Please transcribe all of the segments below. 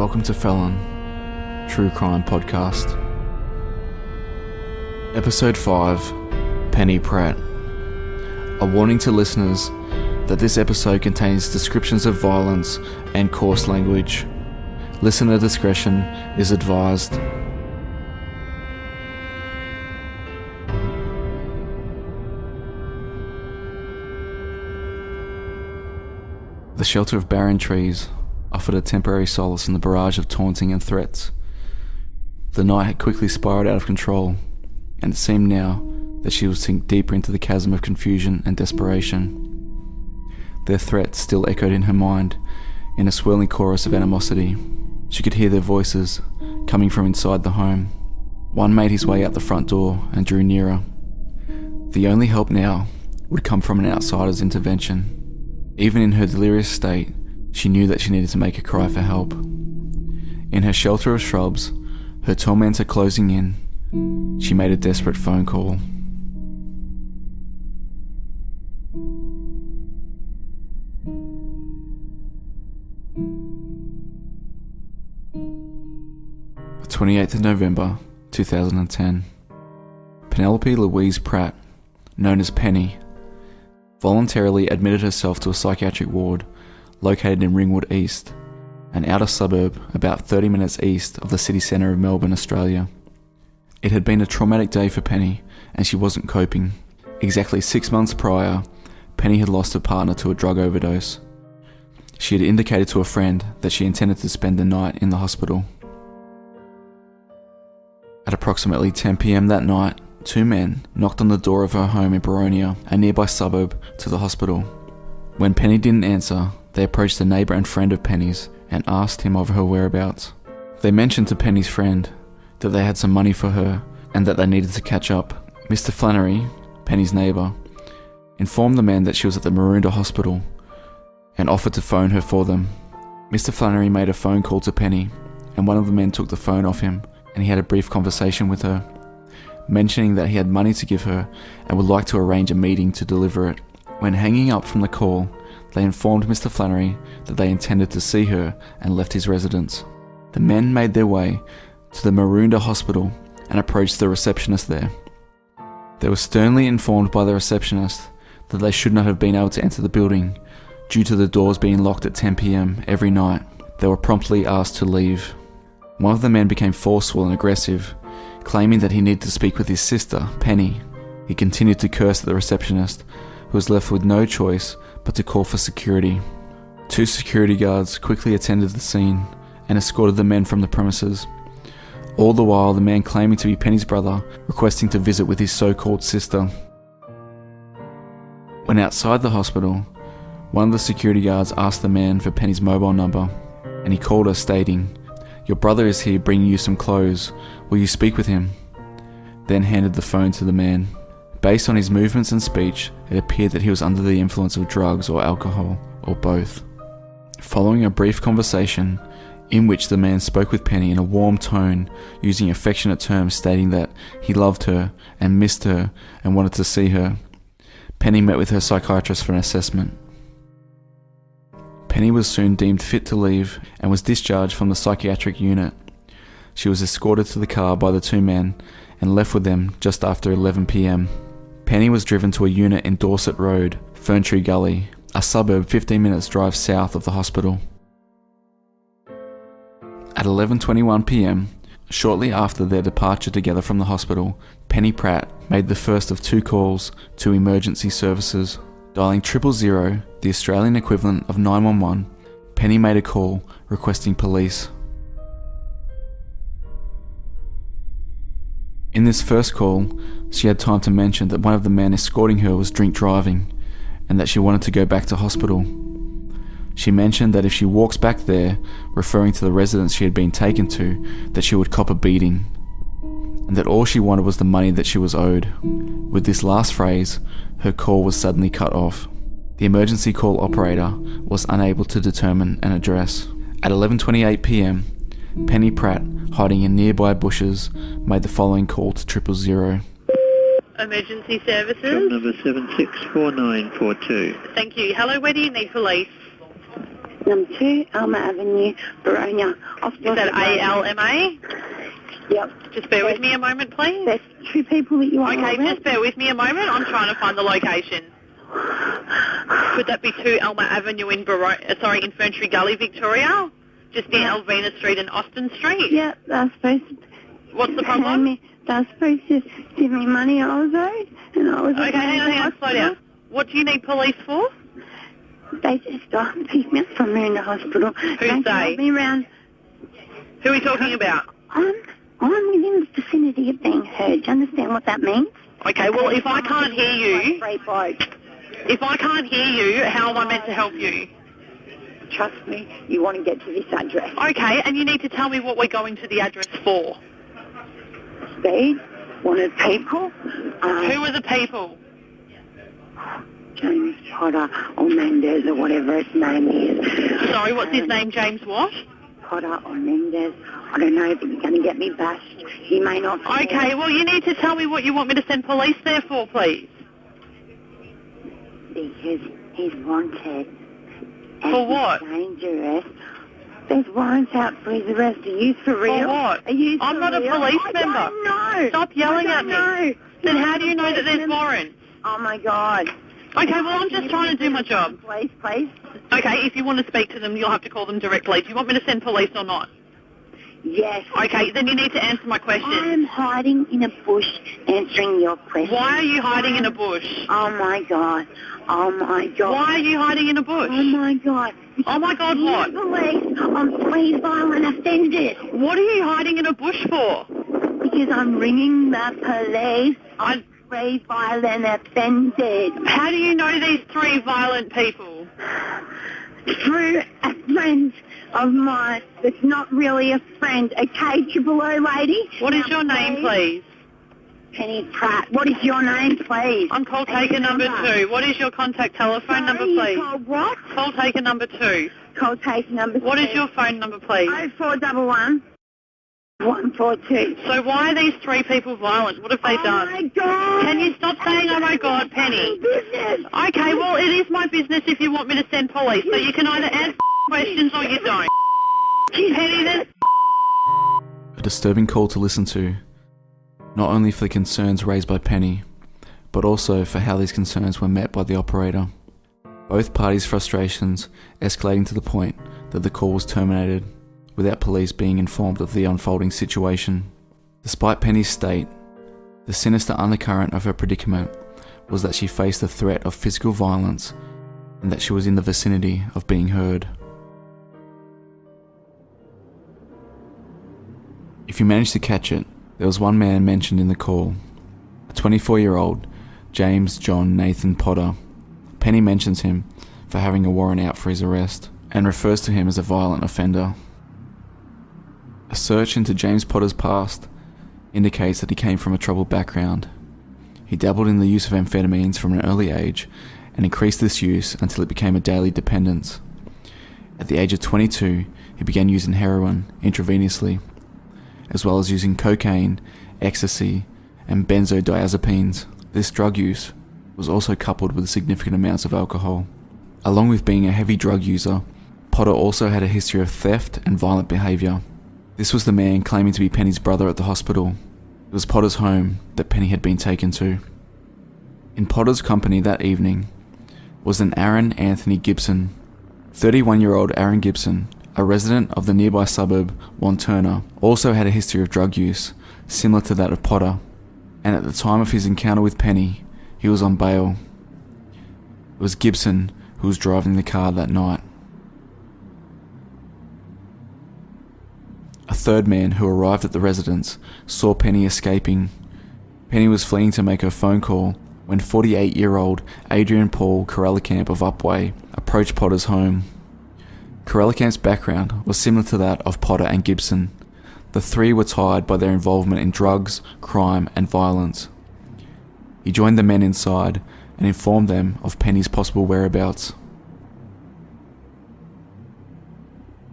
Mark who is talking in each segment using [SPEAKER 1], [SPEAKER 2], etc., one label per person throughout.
[SPEAKER 1] Welcome to Felon, True Crime Podcast. Episode 5, Penny Pratt. A warning to listeners that this episode contains descriptions of violence and coarse language. Listener discretion is advised. The shelter of barren trees offered a temporary solace in the barrage of taunting and threats. The night had quickly spiraled out of control, and it seemed now that she would sink deeper into the chasm of confusion and desperation. Their threats still echoed in her mind, in a swirling chorus of animosity. She could hear their voices, coming from inside the home. One made his way out the front door and drew nearer. The only help now would come from an outsider's intervention. Even in her delirious state, she knew that she needed to make a cry for help. In her shelter of shrubs, her tormentor closing in, she made a desperate phone call. The 28th of November, 2010. Penelope Louise Pratt, known as Penny, voluntarily admitted herself to a psychiatric ward located in Ringwood East, an outer suburb about 30 minutes east of the city centre of Melbourne, Australia. It had been a traumatic day for Penny, and she wasn't coping. Exactly 6 months prior, Penny had lost her partner to a drug overdose. She had indicated to a friend that she intended to spend the night in the hospital. At approximately 10 p.m. that night, two men knocked on the door of her home in Boronia, a nearby suburb to the hospital. When Penny didn't answer, they approached a neighbour and friend of Penny's and asked him of her whereabouts. They mentioned to Penny's friend that they had some money for her and that they needed to catch up. Mr. Flannery, Penny's neighbour, informed the men that she was at the Maroondah Hospital and offered to phone her for them. Mr. Flannery made a phone call to Penny, and one of the men took the phone off him, and he had a brief conversation with her, mentioning that he had money to give her and would like to arrange a meeting to deliver it. When hanging up from the call, they informed Mr. Flannery that they intended to see her and left his residence. The men made their way to the Maroondah Hospital and approached the receptionist there. They were sternly informed by the receptionist that they should not have been able to enter the building due to the doors being locked at 10 p.m. every night. They were promptly asked to leave. One of the men became forceful and aggressive, claiming that he needed to speak with his sister, Penny. He continued to curse at the receptionist, who was left with no choice but to call for security. Two security guards quickly attended the scene and escorted the men from the premises. All the while, the man claiming to be Penny's brother, requesting to visit with his so-called sister. When outside the hospital, one of the security guards asked the man for Penny's mobile number, and he called her stating, "Your brother is here bringing you some clothes. Will you speak with him?" Then handed the phone to the man. Based on his movements and speech, it appeared that he was under the influence of drugs or alcohol, or both. Following a brief conversation, in which the man spoke with Penny in a warm tone, using affectionate terms stating that he loved her and missed her and wanted to see her, Penny met with her psychiatrist for an assessment. Penny was soon deemed fit to leave and was discharged from the psychiatric unit. She was escorted to the car by the two men and left with them just after 11 p.m. Penny was driven to a unit in Dorset Road, Ferntree Gully, a suburb 15 minutes drive south of the hospital. At 11:21 p.m, shortly after their departure together from the hospital, Penny Pratt made the first of two calls to emergency services. Dialing 000, the Australian equivalent of 911, Penny made a call requesting police. In this first call, she had time to mention that one of the men escorting her was drink driving and that she wanted to go back to hospital. She mentioned that if she walks back there, referring to the residence she had been taken to, that she would cop a beating, and that all she wanted was the money that she was owed. With this last phrase, her call was suddenly cut off. The emergency call operator was unable to determine an address. At 11:28 p.m, Penny Pratt, hiding in nearby bushes, made the following call to 000.
[SPEAKER 2] Emergency services.
[SPEAKER 3] Job number 764942.
[SPEAKER 2] Thank you. Hello, where do you need police?
[SPEAKER 3] Number 2, Alma Avenue, Baronia.
[SPEAKER 2] Is that ALMA?
[SPEAKER 3] Yep.
[SPEAKER 2] Just bear with me a moment, please.
[SPEAKER 3] There's 2 people that you want to
[SPEAKER 2] Okay,
[SPEAKER 3] arrest.
[SPEAKER 2] just bear with me a moment. I'm trying to find the location. Could that be 2 Alma Avenue in Infantry Gully, Victoria? Just near Alvina Street and Austin Street?
[SPEAKER 3] Yep, they're supposed to...
[SPEAKER 2] What's the problem?
[SPEAKER 3] They're supposed to give me money I was owed, and I was...
[SPEAKER 2] Okay, hang on, slow down. What do you need police for?
[SPEAKER 3] They just picked me up from here in the hospital.
[SPEAKER 2] Who's they?
[SPEAKER 3] Me around.
[SPEAKER 2] Who are you talking about?
[SPEAKER 3] I'm within the vicinity of being heard. Do you understand what that means?
[SPEAKER 2] Okay, well, if I can't hear you...
[SPEAKER 3] Great bloke.
[SPEAKER 2] If I can't hear you, how am I meant to help you?
[SPEAKER 3] Trust me, you want to get to this address.
[SPEAKER 2] Okay, and you need to tell me what we're going to the address for.
[SPEAKER 3] They wanted people.
[SPEAKER 2] Who are the people?
[SPEAKER 3] James Potter or Mendez or whatever his name is.
[SPEAKER 2] Sorry, what's his name? James what?
[SPEAKER 3] Potter or Mendez. I don't know, but you're going to get me bashed. He may not...
[SPEAKER 2] Okay, well, you need to tell me what you want me to send police there for, please.
[SPEAKER 3] Because he's wanted.
[SPEAKER 2] For what?
[SPEAKER 3] Dangerous. There's warrants out for his arrest. Are you for real?
[SPEAKER 2] For what?
[SPEAKER 3] Are you
[SPEAKER 2] I'm not a police member.
[SPEAKER 3] I don't know.
[SPEAKER 2] Stop yelling at me.
[SPEAKER 3] No.
[SPEAKER 2] Then how do you know that there's warrants?
[SPEAKER 3] Oh, my God.
[SPEAKER 2] Okay, well, I'm just trying to do my job.
[SPEAKER 3] Please.
[SPEAKER 2] Okay, if you want to speak to them, you'll have to call them directly. Do you want me to send police or not?
[SPEAKER 3] Yes.
[SPEAKER 2] Okay, then you need to answer my question.
[SPEAKER 3] I'm hiding in a bush answering your question.
[SPEAKER 2] Why are you hiding in a bush?
[SPEAKER 3] Oh, my God. Oh, my God.
[SPEAKER 2] Why are you hiding in a bush?
[SPEAKER 3] Oh, my God.
[SPEAKER 2] Oh, my God, what?
[SPEAKER 3] Police on 3 violent offenders.
[SPEAKER 2] What are you hiding in a bush for?
[SPEAKER 3] Because I'm ringing the police on 3 violent offenders.
[SPEAKER 2] How do you know these 3 violent people?
[SPEAKER 3] Through a friend of mine that's not really a friend, a K-triple-O lady.
[SPEAKER 2] What is your name, please?
[SPEAKER 3] Penny Pratt. What is your name, please?
[SPEAKER 2] I'm call taker number 2. What is your contact telephone number, please?
[SPEAKER 3] Call what?
[SPEAKER 2] Call taker number 2.
[SPEAKER 3] Call taker number 2.
[SPEAKER 2] What is your phone number, please?
[SPEAKER 3] 0411 142.
[SPEAKER 2] So why are these 3 people violent? What have they done?
[SPEAKER 3] Oh, my God.
[SPEAKER 2] Can you stop saying, oh, my God, Penny?
[SPEAKER 3] Business.
[SPEAKER 2] Okay, well, it is my business if you want me to send police. So you can either answer questions or you don't. Penny, there's...
[SPEAKER 1] A disturbing call to listen to, not only for the concerns raised by Penny, but also for how these concerns were met by the operator. Both parties' frustrations escalating to the point that the call was terminated without police being informed of the unfolding situation. Despite Penny's state, the sinister undercurrent of her predicament was that she faced the threat of physical violence and that she was in the vicinity of being heard. If you managed to catch it, there was one man mentioned in the call, a 24-year-old James John Nathan Potter. Penny mentions him for having a warrant out for his arrest and refers to him as a violent offender. A search into James Potter's past indicates that he came from a troubled background. He dabbled in the use of amphetamines from an early age and increased this use until it became a daily dependence. At the age of 22, he began using heroin intravenously, as well as using cocaine, ecstasy, and benzodiazepines. This drug use was also coupled with significant amounts of alcohol. Along with being a heavy drug user, Potter also had a history of theft and violent behaviour. This was the man claiming to be Penny's brother at the hospital. It was Potter's home that Penny had been taken to. In Potter's company that evening was an Aaron Anthony Gibson. 31-year-old Aaron Gibson, a resident of the nearby suburb Wanturna, also had a history of drug use, similar to that of Potter, and at the time of his encounter with Penny, he was on bail. It was Gibson who was driving the car that night. A third man who arrived at the residence saw Penny escaping. Penny was fleeing to make her phone call when 48-year-old Adrian Paul Corellicamp of Upway approached Potter's home. Corellicamp's background was similar to that of Potter and Gibson. The 3 were tied by their involvement in drugs, crime, and violence. He joined the men inside and informed them of Penny's possible whereabouts.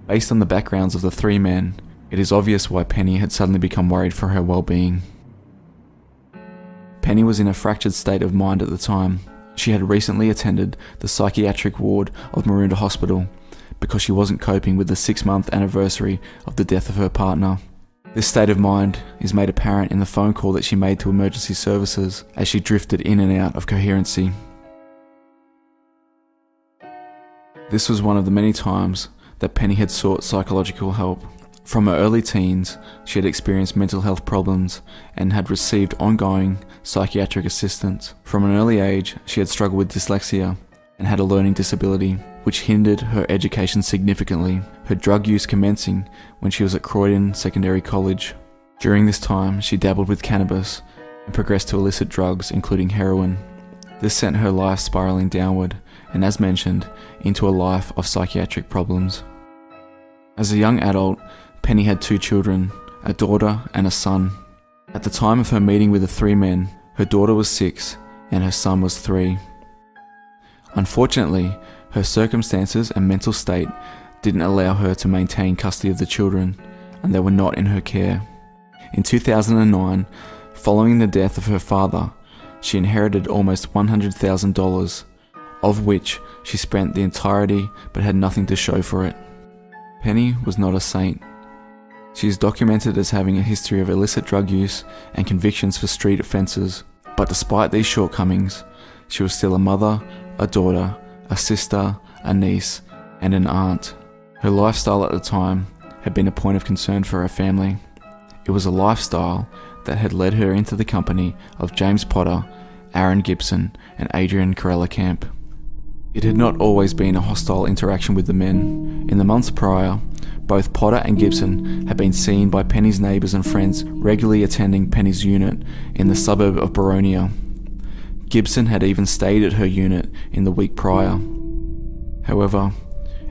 [SPEAKER 1] Based on the backgrounds of the 3 men, it is obvious why Penny had suddenly become worried for her well-being. Penny was in a fractured state of mind at the time. She had recently attended the psychiatric ward of Maroondah Hospital, because she wasn't coping with the 6-month anniversary of the death of her partner. This state of mind is made apparent in the phone call that she made to emergency services as she drifted in and out of coherency. This was one of the many times that Penny had sought psychological help. From her early teens, she had experienced mental health problems and had received ongoing psychiatric assistance. From an early age, she had struggled with dyslexia and had a learning disability, which hindered her education significantly, her drug use commencing when she was at Croydon Secondary College. During this time, she dabbled with cannabis and progressed to illicit drugs, including heroin. This sent her life spiraling downward, and as mentioned, into a life of psychiatric problems. As a young adult, Penny had 2 children, a daughter and a son. At the time of her meeting with the 3 men, her daughter was 6 and her son was 3. Unfortunately, her circumstances and mental state didn't allow her to maintain custody of the children, and they were not in her care. In 2009, following the death of her father, she inherited almost $100,000, of which she spent the entirety but had nothing to show for it. Penny was not a saint. She is documented as having a history of illicit drug use and convictions for street offences, but despite these shortcomings, she was still a mother, a daughter, a sister, a niece, and an aunt. Her lifestyle at the time had been a point of concern for her family. It was a lifestyle that had led her into the company of James Potter, Aaron Gibson, and Adrian Camp. It had not always been a hostile interaction with the men. In the months prior, both Potter and Gibson had been seen by Penny's neighbours and friends regularly attending Penny's unit in the suburb of Boronia. Gibson had even stayed at her unit in the week prior. However,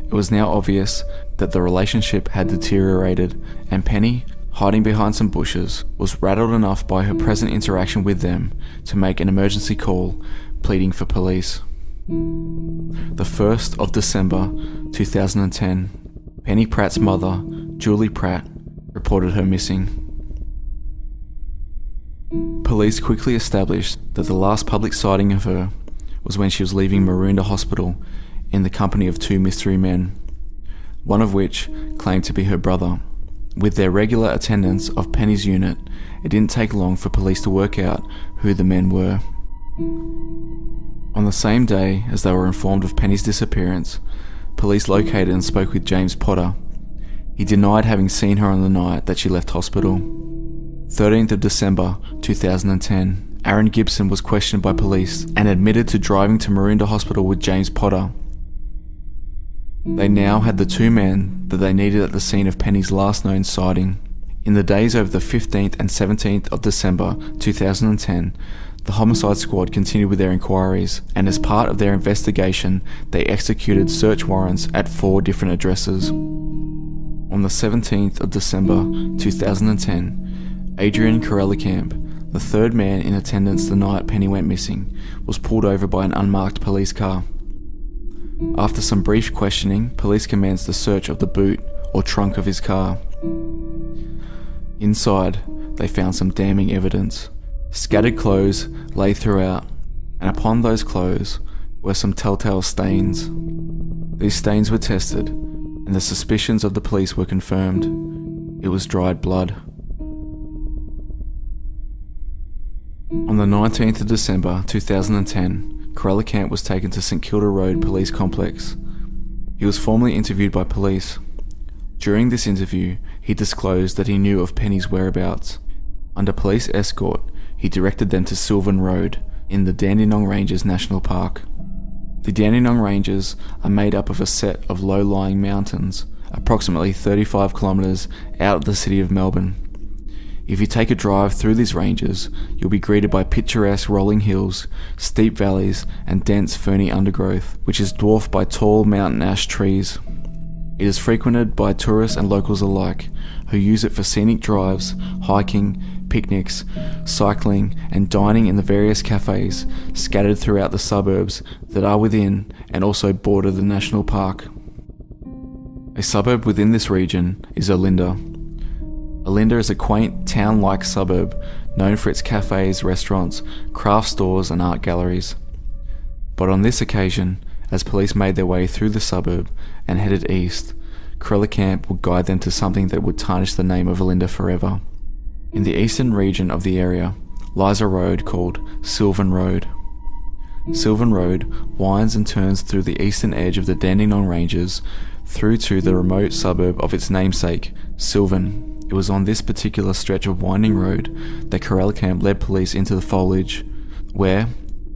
[SPEAKER 1] it was now obvious that the relationship had deteriorated, and Penny, hiding behind some bushes, was rattled enough by her present interaction with them to make an emergency call, pleading for police. The 1st of December 2010, Penny Pratt's mother, Julie Pratt, reported her missing. Police quickly established that the last public sighting of her was when she was leaving Maroondah Hospital in the company of 2 mystery men, one of which claimed to be her brother. With their regular attendance of Penny's unit, it didn't take long for police to work out who the men were. On the same day as they were informed of Penny's disappearance, police located and spoke with James Potter. He denied having seen her on the night that she left hospital. 13th of December 2010, Aaron Gibson was questioned by police and admitted to driving to Maroondah Hospital with James Potter. They now had the 2 men that they needed at the scene of Penny's last known sighting. In the days over the 15th and 17th of December 2010, the homicide squad continued with their inquiries, and as part of their investigation, they executed search warrants at 4 different addresses. On the 17th of December 2010, Adrian Camp, the 3rd man in attendance the night Penny went missing, was pulled over by an unmarked police car. After some brief questioning, police commenced a search of the boot or trunk of his car. Inside, they found some damning evidence. Scattered clothes lay throughout, and upon those clothes were some telltale stains. These stains were tested, and the suspicions of the police were confirmed. It was dried blood. On the 19th of December 2010, Camp was taken to St Kilda Road Police Complex. He was formally interviewed by police. During this interview, he disclosed that he knew of Penny's whereabouts. Under police escort, he directed them to Sylvan Road in the Dandenong Ranges National Park. The Dandenong Ranges are made up of a set of low-lying mountains, approximately 35 kilometres out of the city of Melbourne. If you take a drive through these ranges, you'll be greeted by picturesque rolling hills, steep valleys, and dense ferny undergrowth, which is dwarfed by tall mountain ash trees. It is frequented by tourists and locals alike, who use it for scenic drives, hiking, picnics, cycling, and dining in the various cafes scattered throughout the suburbs that are within and also border the national park. A suburb within this region is Olinda. Olinda is a quaint, town-like suburb known for its cafes, restaurants, craft stores and art galleries. But on this occasion, As police made their way through the suburb and headed east, Camp would guide them to something that would tarnish the name of Linda forever. In the eastern region of the area lies a road called Sylvan Road. Sylvan Road winds and turns through the eastern edge of the Dandenong Ranges through to the remote suburb of its namesake, Sylvan. It was on this particular stretch of winding road that Camp led police into the foliage, where,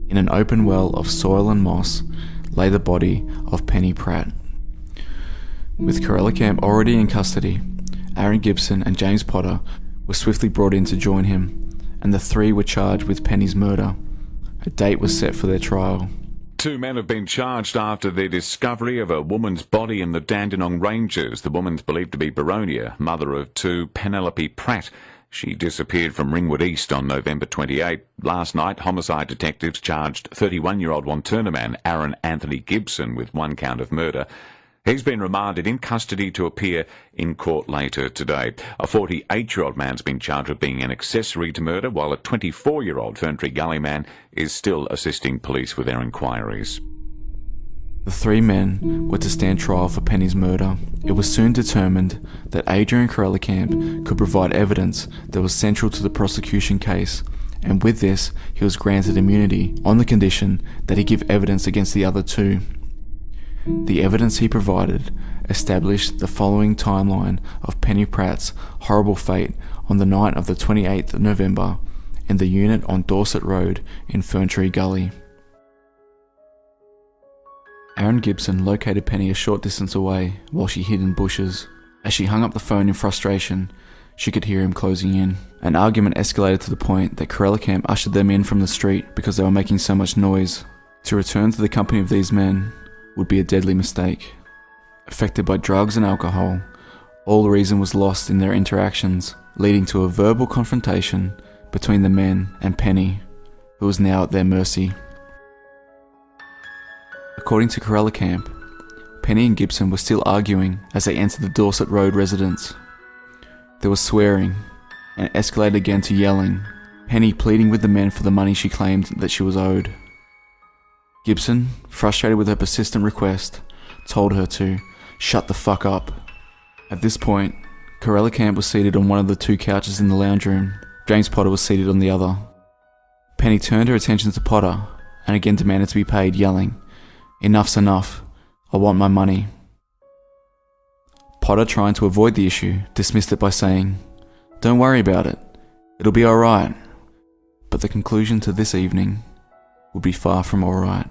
[SPEAKER 1] in an open well of soil and moss, lay the body of Penny Pratt. With Camp already in custody, Aaron Gibson and James Potter were swiftly brought in to join him, and the three were charged with Penny's murder. A date was set for their trial.
[SPEAKER 4] 2 men have been charged after the discovery of a woman's body in the Dandenong Ranges. The woman's believed to be Baronia, mother of 2, Penelope Pratt. She disappeared from Ringwood East on November 28. Last night, homicide detectives charged 31-year-old Wantirna man Aaron Anthony Gibson with 1 count of murder. He's been remanded in custody to appear in court later today. A 48-year-old man's been charged with being an accessory to murder, while a 24-year-old Ferntree Gully man is still assisting police with their inquiries.
[SPEAKER 1] The 3 men were to stand trial for Penny's murder. It was soon determined that Adrian Camp could provide evidence that was central to the prosecution case, and with this he was granted immunity on the condition that he give evidence against the other 2. The evidence he provided established the following timeline of Penny Pratt's horrible fate on the night of the 28th of November in the unit on Dorset Road in Ferntree Gully. Aaron Gibson located Penny a short distance away while she hid in bushes. As she hung up the phone in frustration, she could hear him closing in. An argument escalated to the point that Camp ushered them in from the street because they were making so much noise. To return to the company of these men would be a deadly mistake. Affected by drugs and alcohol, all reason was lost in their interactions, leading to a verbal confrontation between the men and Penny, who was now at their mercy. According to Camp, Penny and Gibson were still arguing as they entered the Dorset Road residence. There was swearing, and it escalated again to yelling, Penny pleading with the men for the money she claimed that she was owed. Gibson, frustrated with her persistent request, told her to shut the fuck up. At this point, Camp was seated on one of the 2 couches in the lounge room. James Potter was seated on the other. Penny turned her attention to Potter and again demanded to be paid, yelling, "Enough's enough. I want my money." Potter, trying to avoid the issue, dismissed it by saying, "Don't worry about it. It'll be alright." But the conclusion to this evening would be far from alright.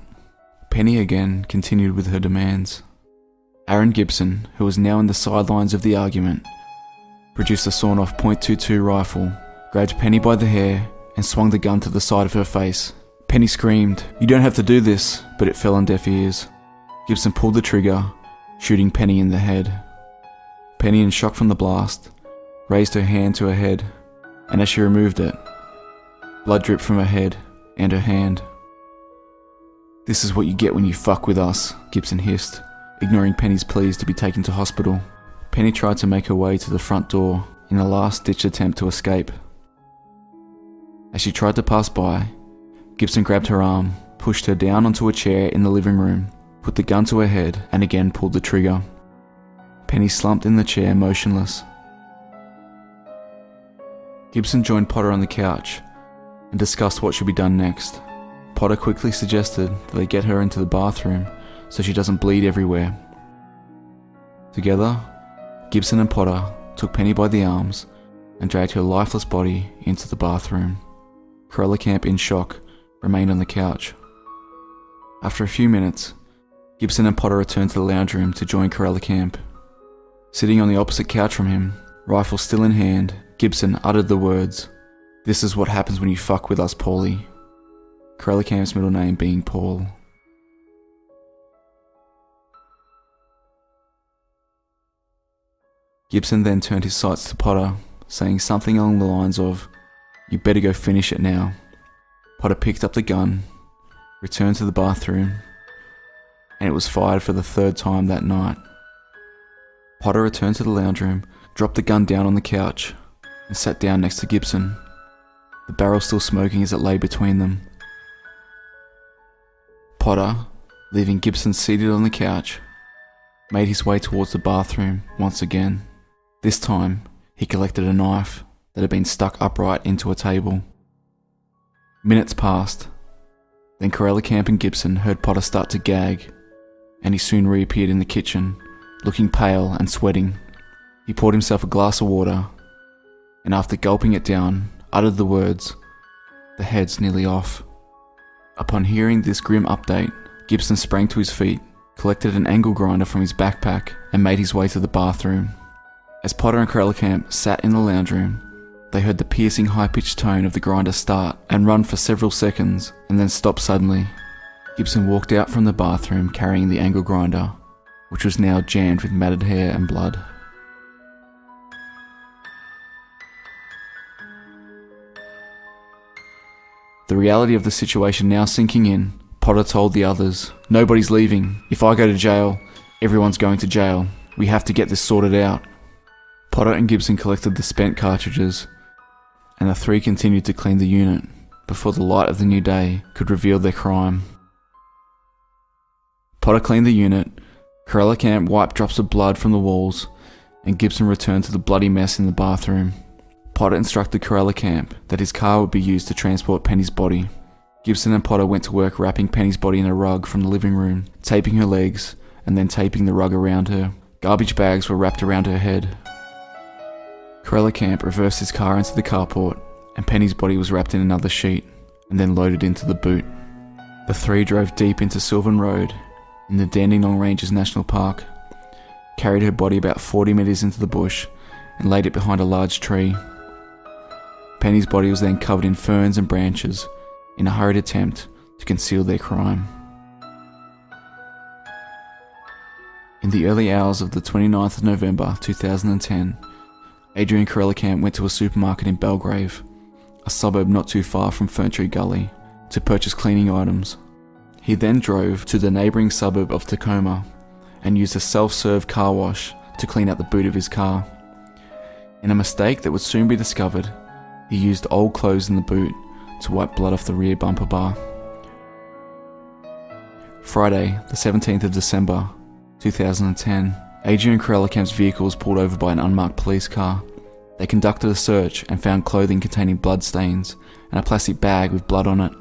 [SPEAKER 1] Penny again continued with her demands. Aaron Gibson, who was now in the sidelines of the argument, produced a sawn-off .22 rifle, grabbed Penny by the hair, and swung the gun to the side of her face. Penny screamed, "You don't have to do this," but it fell on deaf ears. Gibson pulled the trigger, shooting Penny in the head. Penny, in shock from the blast, raised her hand to her head, and as she removed it, blood dripped from her head and her hand. "This is what you get when you fuck with us," Gibson hissed, ignoring Penny's pleas to be taken to hospital. Penny tried to make her way to the front door in a last-ditch attempt to escape. As she tried to pass by, Gibson grabbed her arm, pushed her down onto a chair in the living room, put the gun to her head, and again pulled the trigger. Penny slumped in the chair, motionless. Gibson joined Potter on the couch and discussed what should be done next. Potter quickly suggested that they get her into the bathroom so she doesn't bleed everywhere. Together, Gibson and Potter took Penny by the arms and dragged her lifeless body into the bathroom. Camp, in shock, remained on the couch. After a few minutes, Gibson and Potter returned to the lounge room to join Camp. Sitting on the opposite couch from him, rifle still in hand, Gibson uttered the words, "This is what happens when you fuck with us, Paulie." Camp's middle name being Paul. Gibson then turned his sights to Potter, saying something along the lines of, "You better go finish it now." Potter picked up the gun, returned to the bathroom, and it was fired for the 3rd time that night. Potter returned to the lounge room, dropped the gun down on the couch, and sat down next to Gibson, the barrel still smoking as it lay between them. Potter, leaving Gibson seated on the couch, made his way towards the bathroom once again. This time, he collected a knife that had been stuck upright into a table. Minutes passed. Then Camp and Gibson heard Potter start to gag, and he soon reappeared in the kitchen, looking pale and sweating. He poured himself a glass of water, and after gulping it down, uttered the words, "The head's nearly off." Upon hearing this grim update, Gibson sprang to his feet, collected an angle grinder from his backpack, and made his way to the bathroom. As Potter and Camp sat in the lounge room, they heard the piercing high-pitched tone of the grinder start and run for several seconds, and then stop suddenly. Gibson walked out from the bathroom carrying the angle grinder, which was now jammed with matted hair and blood. The reality of the situation now sinking in, Potter told the others, "Nobody's leaving. If I go to jail, everyone's going to jail. We have to get this sorted out." Potter and Gibson collected the spent cartridges, and the three continued to clean the unit before the light of the new day could reveal their crime. Potter cleaned the unit, Camp wiped drops of blood from the walls, and Gibson returned to the bloody mess in the bathroom. Potter instructed Camp that his car would be used to transport Penny's body. Gibson and Potter went to work wrapping Penny's body in a rug from the living room, taping her legs, and then taping the rug around her. Garbage bags were wrapped around her head. Camp reversed his car into the carport, and Penny's body was wrapped in another sheet, and then loaded into the boot. The three drove deep into Sylvan Road, in the Dandenong Ranges National Park, carried her body about 40 metres into the bush, and laid it behind a large tree. Penny's body was then covered in ferns and branches, in a hurried attempt to conceal their crime. In the early hours of the 29th of November 2010, Adrian Camp went to a supermarket in Belgrave, a suburb not too far from Ferntree Gully, to purchase cleaning items. He then drove to the neighbouring suburb of Tacoma and used a self-serve car wash to clean out the boot of his car. In a mistake that would soon be discovered, he used old clothes in the boot to wipe blood off the rear bumper bar. Friday, the 17th of December 2010, Adrian Camp's vehicle was pulled over by an unmarked police car. They conducted a search and found clothing containing blood stains and a plastic bag with blood on it.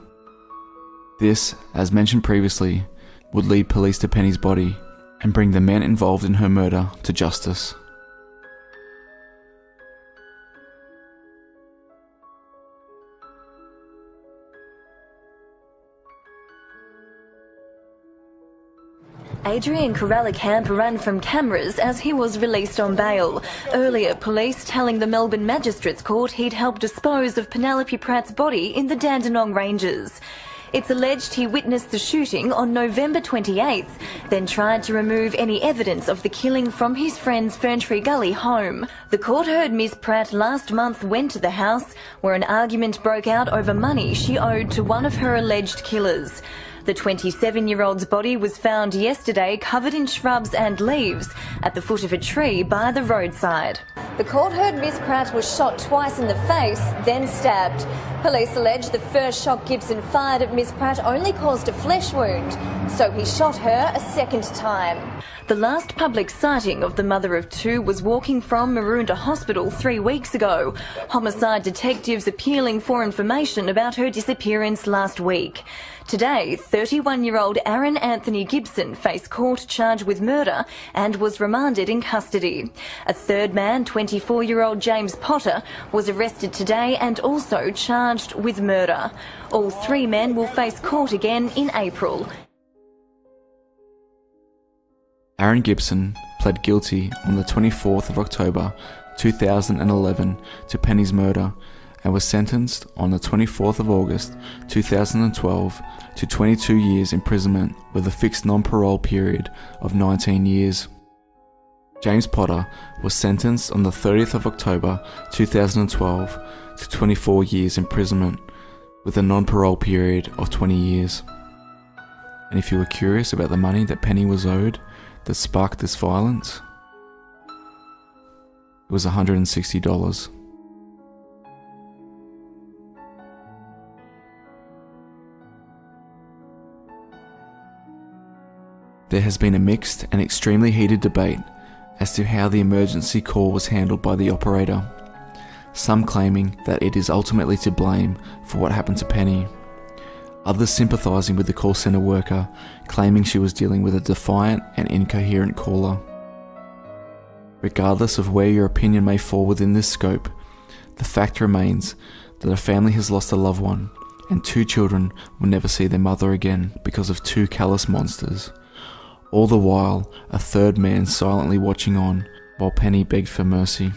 [SPEAKER 1] This, as mentioned previously, would lead police to Penny's body and bring the men involved in her murder to justice.
[SPEAKER 5] Adrian Camp ran from cameras as he was released on bail. Earlier, police telling the Melbourne Magistrates Court he'd helped dispose of Penelope Pratt's body in the Dandenong Ranges. It's alleged he witnessed the shooting on November 28th, then tried to remove any evidence of the killing from his friend's Ferntree Gully home. The court heard Ms Pratt last month went to the house where an argument broke out over money she owed to one of her alleged killers. The 27-year-old's body was found yesterday covered in shrubs and leaves at the foot of a tree by the roadside. The court heard Ms Pratt was shot twice in the face, then stabbed. Police allege the first shot Gibson fired at Ms Pratt only caused a flesh wound, so he shot her a second time. The last public sighting of the mother of two was walking from Maroondah Hospital 3 weeks ago. Homicide detectives appealing for information about her disappearance last week. Today, 31-year-old Aaron Anthony Gibson faced court charged with murder and was remanded in custody. A third man, 24-year-old James Potter, was arrested today and also charged with murder. All three men will face court again in April.
[SPEAKER 1] Aaron Gibson pled guilty on the 24th of October 2011 to Penny's murder and was sentenced on the 24th of August 2012 to 22 years imprisonment with a fixed non-parole period of 19 years. James Potter was sentenced on the 30th of October 2012 to 24 years imprisonment with a non-parole period of 20 years. And if you were curious about the money that Penny was owed that sparked this violence, it was $160. There has been a mixed and extremely heated debate as to how the emergency call was handled by the operator, some claiming that it is ultimately to blame for what happened to Penny, others sympathising with the call centre worker, claiming she was dealing with a defiant and incoherent caller. Regardless of where your opinion may fall within this scope, the fact remains that a family has lost a loved one, and 2 children will never see their mother again because of 2 callous monsters. All the while, a third man silently watching on while Penny begged for mercy.